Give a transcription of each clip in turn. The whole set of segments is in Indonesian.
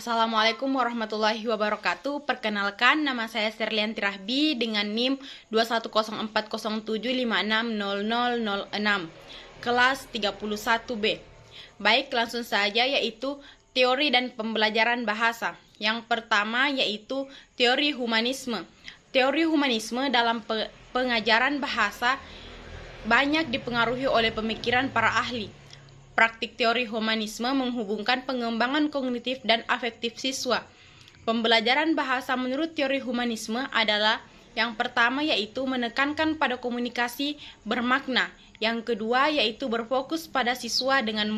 Assalamualaikum warahmatullahi wabarakatuh. Perkenalkan, nama saya Serlianti Rahbi dengan NIM 2104075600006, kelas 31B. Baik, langsung saja, yaitu teori dan pembelajaran bahasa. Yang pertama yaitu teori humanisme. Teori humanisme dalam pengajaran bahasa banyak dipengaruhi oleh pemikiran para ahli. Praktik teori humanisme menghubungkan pengembangan kognitif dan afektif siswa. Pembelajaran bahasa menurut teori humanisme adalah yang pertama yaitu menekankan pada komunikasi bermakna. Yang kedua yaitu berfokus pada siswa dengan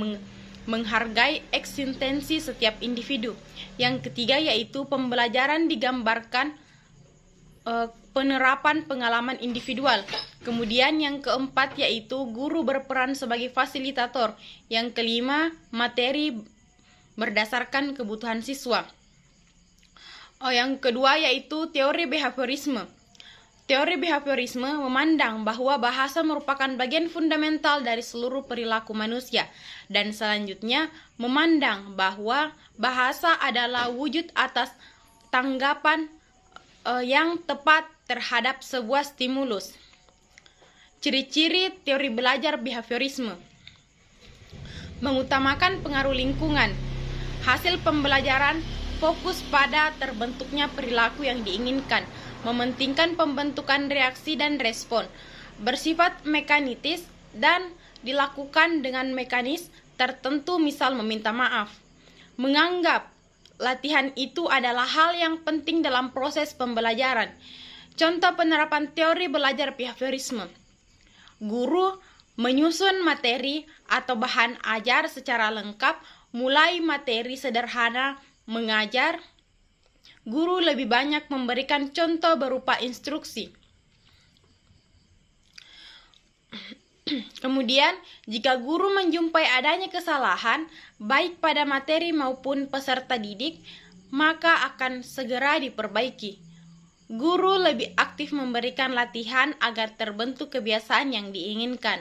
menghargai eksistensi setiap individu. Yang ketiga yaitu pembelajaran digambarkan penerapan pengalaman individual. Kemudian yang keempat yaitu guru berperan sebagai fasilitator. Yang kelima, materi berdasarkan kebutuhan siswa. Yang kedua yaitu teori behaviorisme. Teori behaviorisme memandang bahwa bahasa merupakan bagian fundamental dari seluruh perilaku manusia, dan selanjutnya memandang bahwa bahasa adalah wujud atas tanggapan yang tepat terhadap sebuah stimulus. Ciri-ciri teori belajar behaviorisme: mengutamakan pengaruh lingkungan. Hasil pembelajaran fokus pada terbentuknya perilaku yang diinginkan, mementingkan pembentukan reaksi dan respon, bersifat mekanistis dan dilakukan dengan mekanis tertentu, misal meminta maaf. Menganggap latihan itu adalah hal yang penting dalam proses pembelajaran. Contoh penerapan teori belajar behaviorisme: guru menyusun materi atau bahan ajar secara lengkap, mulai materi sederhana mengajar. Guru lebih banyak memberikan contoh berupa instruksi. Kemudian, jika guru menjumpai adanya kesalahan, baik pada materi maupun peserta didik, maka akan segera diperbaiki. Guru lebih aktif memberikan latihan agar terbentuk kebiasaan yang diinginkan.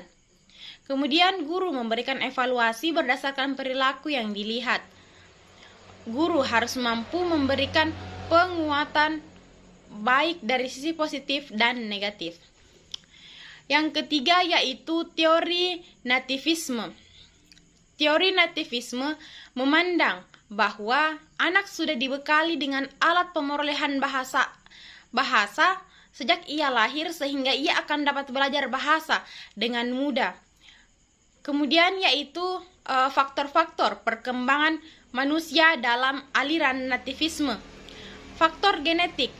Kemudian, guru memberikan evaluasi berdasarkan perilaku yang dilihat. Guru harus mampu memberikan penguatan baik dari sisi positif dan negatif. Yang ketiga yaitu teori nativisme. Teori nativisme memandang bahwa anak sudah dibekali dengan alat pemerolehan bahasa sejak ia lahir, sehingga ia akan dapat belajar bahasa dengan mudah. Kemudian yaitu faktor-faktor perkembangan manusia dalam aliran nativisme. Faktor genetik.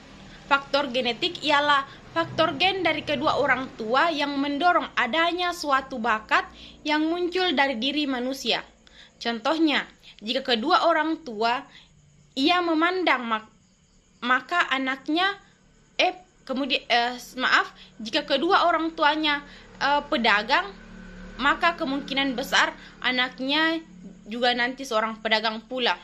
Faktor genetik ialah faktor gen dari kedua orang tua yang mendorong adanya suatu bakat yang muncul dari diri manusia. Contohnya, jika kedua orang tua ia memandang maka anaknya jika kedua orang tuanya pedagang, maka kemungkinan besar anaknya juga nanti seorang pedagang pula.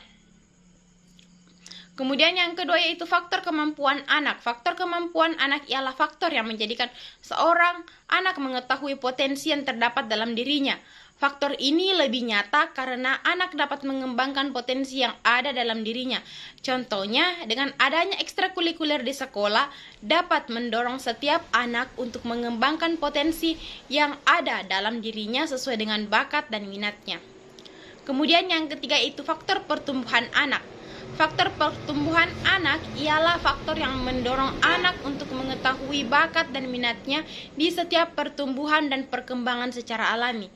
Kemudian yang kedua yaitu faktor kemampuan anak. Faktor kemampuan anak ialah faktor yang menjadikan seorang anak mengetahui potensi yang terdapat dalam dirinya. Faktor ini lebih nyata karena anak dapat mengembangkan potensi yang ada dalam dirinya. Contohnya, dengan adanya ekstrakurikuler di sekolah dapat mendorong setiap anak untuk mengembangkan potensi yang ada dalam dirinya sesuai dengan bakat dan minatnya. Kemudian yang ketiga itu faktor pertumbuhan anak. Faktor pertumbuhan anak ialah faktor yang mendorong anak untuk mengetahui bakat dan minatnya di setiap pertumbuhan dan perkembangan secara alami.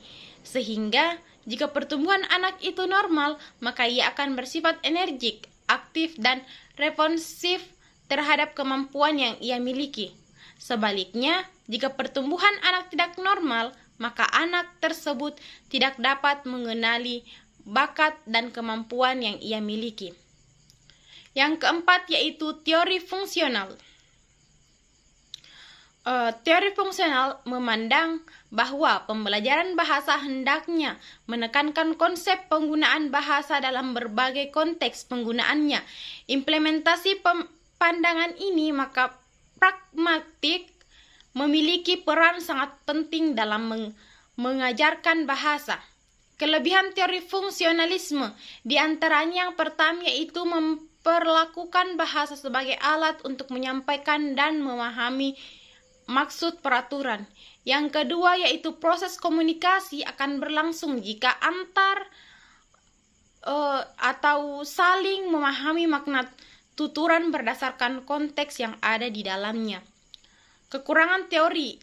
Sehingga jika pertumbuhan anak itu normal, maka ia akan bersifat energik, aktif, dan responsif terhadap kemampuan yang ia miliki. Sebaliknya, jika pertumbuhan anak tidak normal, maka anak tersebut tidak dapat mengenali bakat dan kemampuan yang ia miliki. Yang keempat yaitu teori fungsional. Teori fungsional memandang bahwa pembelajaran bahasa hendaknya menekankan konsep penggunaan bahasa dalam berbagai konteks penggunaannya. Implementasi pandangan ini maka pragmatik memiliki peran sangat penting dalam mengajarkan bahasa. Kelebihan teori fungsionalisme, di antaranya yang pertama yaitu memperlakukan bahasa sebagai alat untuk menyampaikan dan memahami maksud peraturan. Yang kedua yaitu proses komunikasi akan berlangsung jika antar atau saling memahami makna tuturan berdasarkan konteks yang ada di dalamnya. Kekurangan teori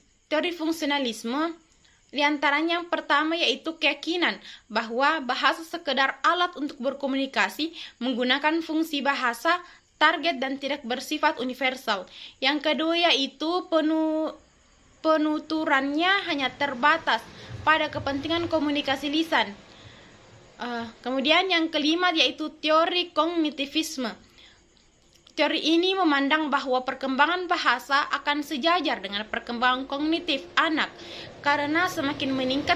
fungsionalisme, di antaranya yang pertama yaitu keyakinan bahwa bahasa sekedar alat untuk berkomunikasi, menggunakan fungsi bahasa, target dan tidak bersifat universal. Yang kedua yaitu penuturannya hanya terbatas pada kepentingan komunikasi lisan. Kemudian yang kelima yaitu teori kognitivisme. Teori ini memandang bahwa perkembangan bahasa akan sejajar dengan perkembangan kognitif anak, karena semakin meningkat,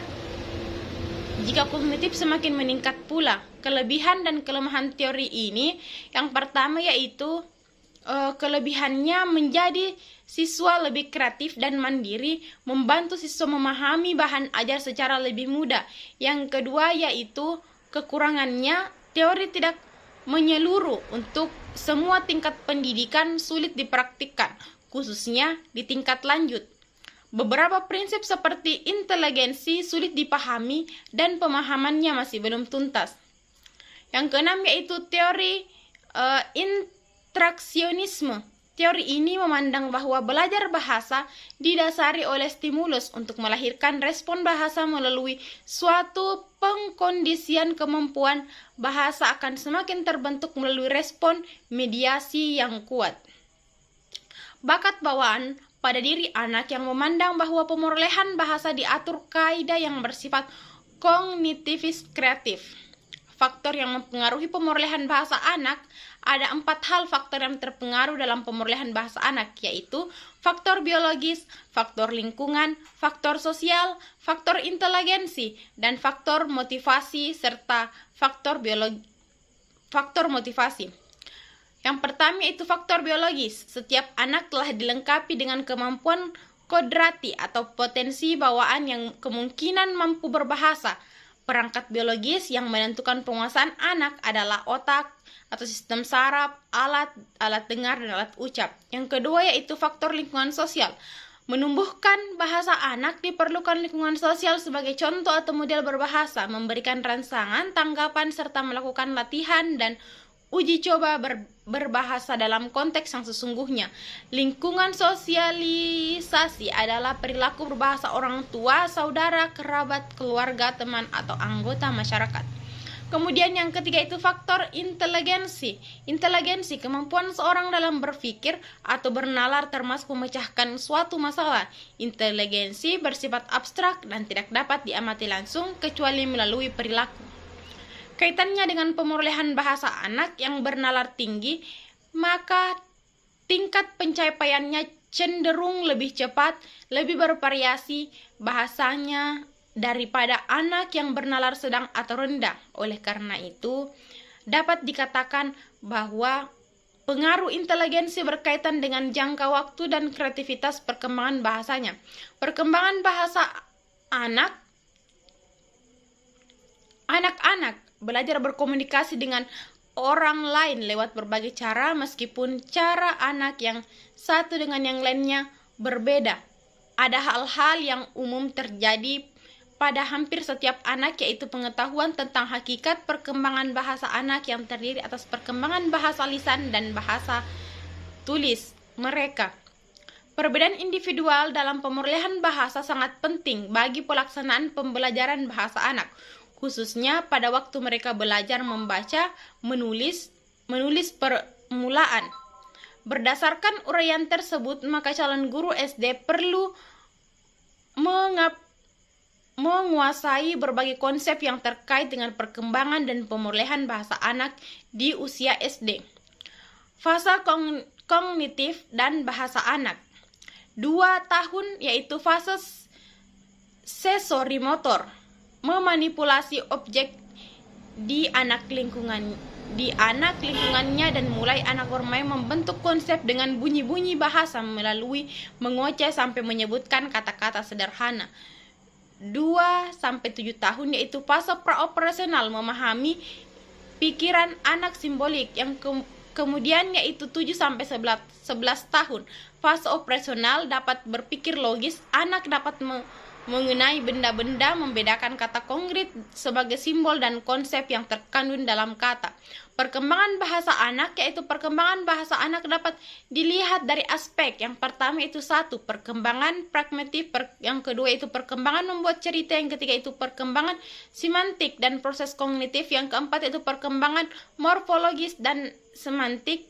jika kognitif semakin meningkat pula. Kelebihan dan kelemahan teori ini, yang pertama yaitu kelebihannya menjadi siswa lebih kreatif dan mandiri, membantu siswa memahami bahan ajar secara lebih mudah. Yang kedua yaitu kekurangannya, teori tidak menyeluruh untuk semua tingkat pendidikan, sulit dipraktikkan, khususnya di tingkat lanjut. Beberapa prinsip seperti inteligensi sulit dipahami dan pemahamannya masih belum tuntas. Yang keenam yaitu teori intraksionisme. Teori ini memandang bahwa belajar bahasa didasari oleh stimulus untuk melahirkan respon bahasa melalui suatu pengkondisian. Kemampuan bahasa akan semakin terbentuk melalui respon mediasi yang kuat. Bakat bawaan pada diri anak yang memandang bahwa pemerolehan bahasa diatur kaidah yang bersifat kognitivis kreatif. Faktor yang mempengaruhi pemerolehan bahasa anak, ada 4 hal faktor yang terpengaruh dalam pemerolehan bahasa anak, yaitu faktor biologis, faktor lingkungan, faktor sosial, faktor inteligensi, dan faktor motivasi serta faktor motivasi. Yang pertama yaitu faktor biologis. Setiap anak telah dilengkapi dengan kemampuan kodrati atau potensi bawaan yang kemungkinan mampu berbahasa. Perangkat biologis yang menentukan penguasaan anak adalah otak atau sistem saraf, alat dengar, dan alat ucap. Yang kedua yaitu faktor lingkungan sosial. Menumbuhkan bahasa anak diperlukan lingkungan sosial sebagai contoh atau model berbahasa, memberikan rangsangan, tanggapan, serta melakukan latihan dan uji coba berbahasa dalam konteks yang sesungguhnya. Lingkungan sosialisasi adalah perilaku berbahasa orang tua, saudara, kerabat, keluarga, teman, atau anggota masyarakat. Kemudian yang ketiga itu faktor inteligensi. Inteligensi, kemampuan seorang dalam berpikir atau bernalar termasuk memecahkan suatu masalah. Inteligensi bersifat abstrak dan tidak dapat diamati langsung kecuali melalui perilaku. Kaitannya dengan pemerolehan bahasa anak yang bernalar tinggi, maka tingkat pencapaiannya cenderung lebih cepat, lebih bervariasi bahasanya daripada anak yang bernalar sedang atau rendah. Oleh karena itu, dapat dikatakan bahwa pengaruh inteligensi berkaitan dengan jangka waktu dan kreativitas perkembangan bahasanya. Perkembangan bahasa anak-anak belajar berkomunikasi dengan orang lain lewat berbagai cara, meskipun cara anak yang satu dengan yang lainnya berbeda. Ada hal-hal yang umum terjadi pada hampir setiap anak, yaitu pengetahuan tentang hakikat perkembangan bahasa anak yang terdiri atas perkembangan bahasa lisan dan bahasa tulis mereka. Perbedaan individual dalam pemerolehan bahasa sangat penting bagi pelaksanaan pembelajaran bahasa anak, khususnya pada waktu mereka belajar membaca, menulis permulaan. Berdasarkan uraian tersebut, maka calon guru SD perlu menguasai berbagai konsep yang terkait dengan perkembangan dan pemerolehan bahasa anak di usia SD. Fase kognitif dan bahasa anak. 2 tahun yaitu fase sensorimotor, memanipulasi objek di anak lingkungannya dan mulai anak bermain membentuk konsep dengan bunyi-bunyi bahasa melalui mengoceh sampai menyebutkan kata-kata sederhana. 2-7 tahun, yaitu fase praoperasional memahami pikiran anak simbolik, yang kemudian yaitu 7-11 tahun. Fase operasional dapat berpikir logis, anak dapat mengenai benda-benda, membedakan kata konkret sebagai simbol dan konsep yang terkandung dalam kata. Perkembangan bahasa anak, yaitu perkembangan bahasa anak dapat dilihat dari aspek. Yang pertama itu 1, perkembangan pragmatif, yang kedua itu perkembangan membuat cerita, yang ketiga itu perkembangan semantik dan proses kognitif, yang keempat itu perkembangan morfologis dan semantik,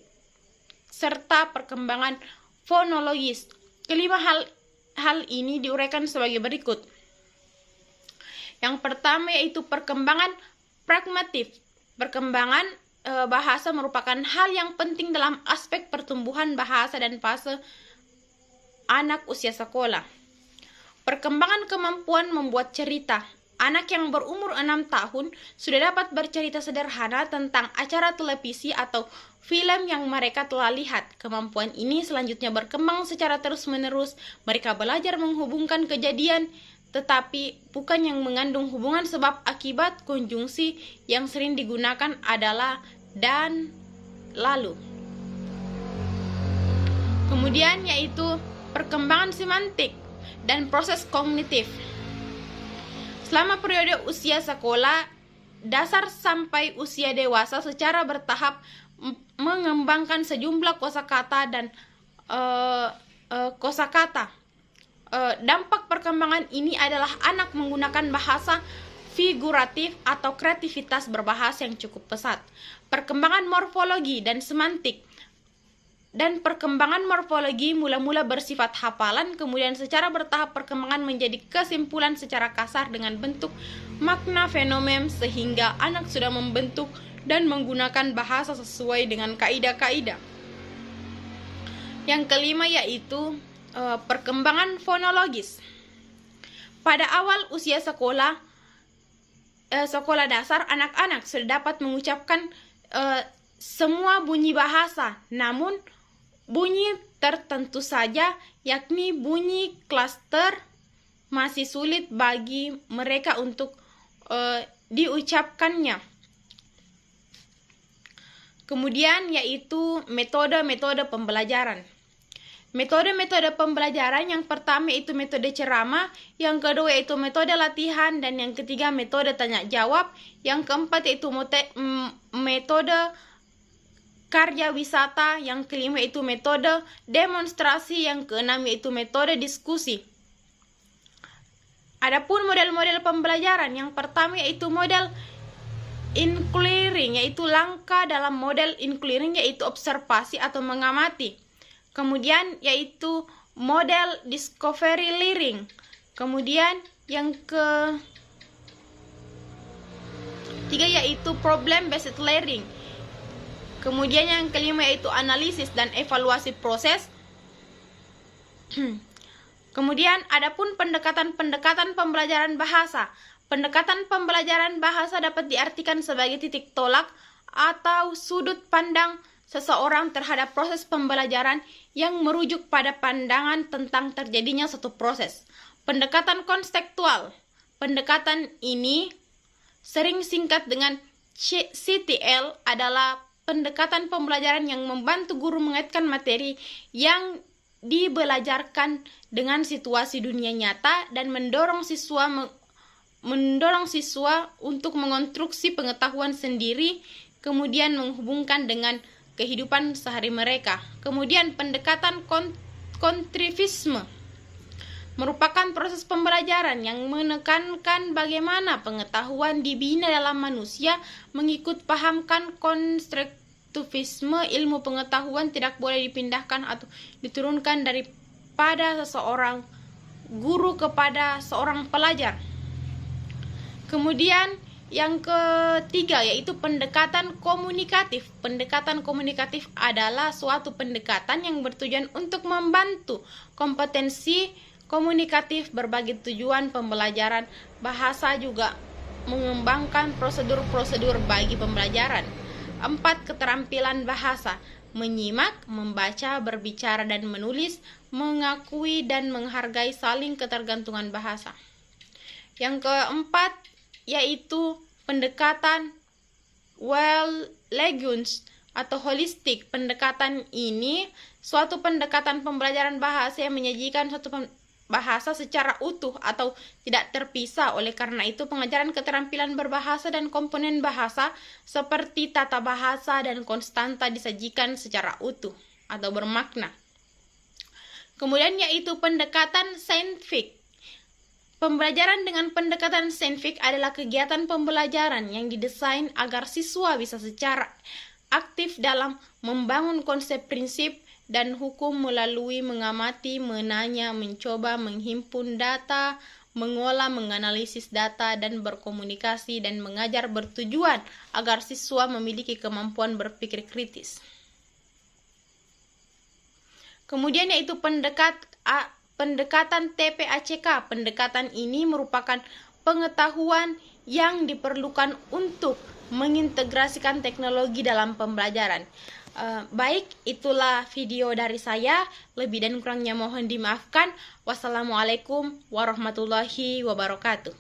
serta perkembangan fonologis. Kelima hal ini diuraikan sebagai berikut. Yang pertama yaitu perkembangan pragmatif. Perkembangan bahasa merupakan hal yang penting dalam aspek pertumbuhan bahasa dan fase anak usia sekolah. Perkembangan kemampuan membuat cerita. Anak yang berumur 6 tahun sudah dapat bercerita sederhana tentang acara televisi atau film yang mereka telah lihat. Kemampuan ini selanjutnya berkembang secara terus-menerus. Mereka belajar menghubungkan kejadian, tetapi bukan yang mengandung hubungan sebab akibat. Konjungsi yang sering digunakan adalah dan, lalu. Kemudian yaitu perkembangan semantik dan proses kognitif. Selama periode usia sekolah dasar sampai usia dewasa secara bertahap mengembangkan sejumlah kosakata dan kosakata. Dampak perkembangan ini adalah anak menggunakan bahasa figuratif atau kreativitas berbahasa yang cukup pesat. Perkembangan morfologi dan semantik. Dan perkembangan morfologi mula-mula bersifat hafalan, kemudian secara bertahap perkembangan menjadi kesimpulan secara kasar dengan bentuk makna fenomen, sehingga anak sudah membentuk dan menggunakan bahasa sesuai dengan kaidah-kaidah. Yang kelima yaitu perkembangan fonologis. Pada awal usia sekolah dasar, anak-anak sudah dapat mengucapkan semua bunyi bahasa, namun bunyi tertentu saja, yakni bunyi klaster, masih sulit bagi mereka untuk diucapkannya. Kemudian yaitu metode-metode pembelajaran. Metode-metode pembelajaran yang pertama itu metode ceramah, yang kedua yaitu metode latihan, dan yang ketiga metode tanya jawab, yang keempat yaitu metode karya wisata, yang kelima itu metode demonstrasi, yang keenam yaitu metode diskusi. Adapun model-model pembelajaran, yang pertama yaitu model inquiring, yaitu langkah dalam model inquiring yaitu observasi atau mengamati. Kemudian yaitu model discovery learning. Kemudian yang ketiga yaitu problem based learning. Kemudian yang kelima yaitu analisis dan evaluasi proses. Kemudian adapun pendekatan pembelajaran bahasa. Pendekatan pembelajaran bahasa dapat diartikan sebagai titik tolak atau sudut pandang seseorang terhadap proses pembelajaran yang merujuk pada pandangan tentang terjadinya suatu proses. Pendekatan konseptual. Pendekatan ini sering singkat dengan CTL adalah pendekatan pembelajaran yang membantu guru mengaitkan materi yang dibelajarkan dengan situasi dunia nyata dan mendorong siswa untuk mengonstruksi pengetahuan sendiri, kemudian menghubungkan dengan kehidupan sehari mereka. Kemudian pendekatan kontrivisme merupakan proses pembelajaran yang menekankan bagaimana pengetahuan dibina dalam manusia. Mengikut pahamkan konstruktivisme, ilmu pengetahuan tidak boleh dipindahkan atau diturunkan daripada seseorang guru kepada seorang pelajar. Kemudian yang ketiga yaitu pendekatan komunikatif. Pendekatan komunikatif adalah suatu pendekatan yang bertujuan untuk membantu kompetensi komunikatif berbagai tujuan pembelajaran bahasa, juga mengembangkan prosedur-prosedur bagi pembelajaran. 4. Keterampilan bahasa: menyimak, membaca, berbicara dan menulis, mengakui dan menghargai saling ketergantungan bahasa. Yang keempat yaitu pendekatan well legumes atau holistik. Pendekatan ini suatu pendekatan pembelajaran bahasa yang menyajikan suatu bahasa secara utuh atau tidak terpisah. Oleh karena itu, pengajaran keterampilan berbahasa dan komponen bahasa seperti tata bahasa dan konstanta disajikan secara utuh atau bermakna. Kemudian yaitu pendekatan saintifik. Pembelajaran dengan pendekatan saintifik adalah kegiatan pembelajaran yang didesain agar siswa bisa secara aktif dalam membangun konsep prinsip dan hukum melalui mengamati, menanya, mencoba, menghimpun data, mengolah, menganalisis data, dan berkomunikasi dan mengajar bertujuan agar siswa memiliki kemampuan berpikir kritis. Kemudian yaitu pendekatan TPACK. Pendekatan ini merupakan pengetahuan yang diperlukan untuk mengintegrasikan teknologi dalam pembelajaran. Baik, itulah video dari saya. Lebih dan kurangnya mohon dimaafkan. Wassalamualaikum warahmatullahi wabarakatuh.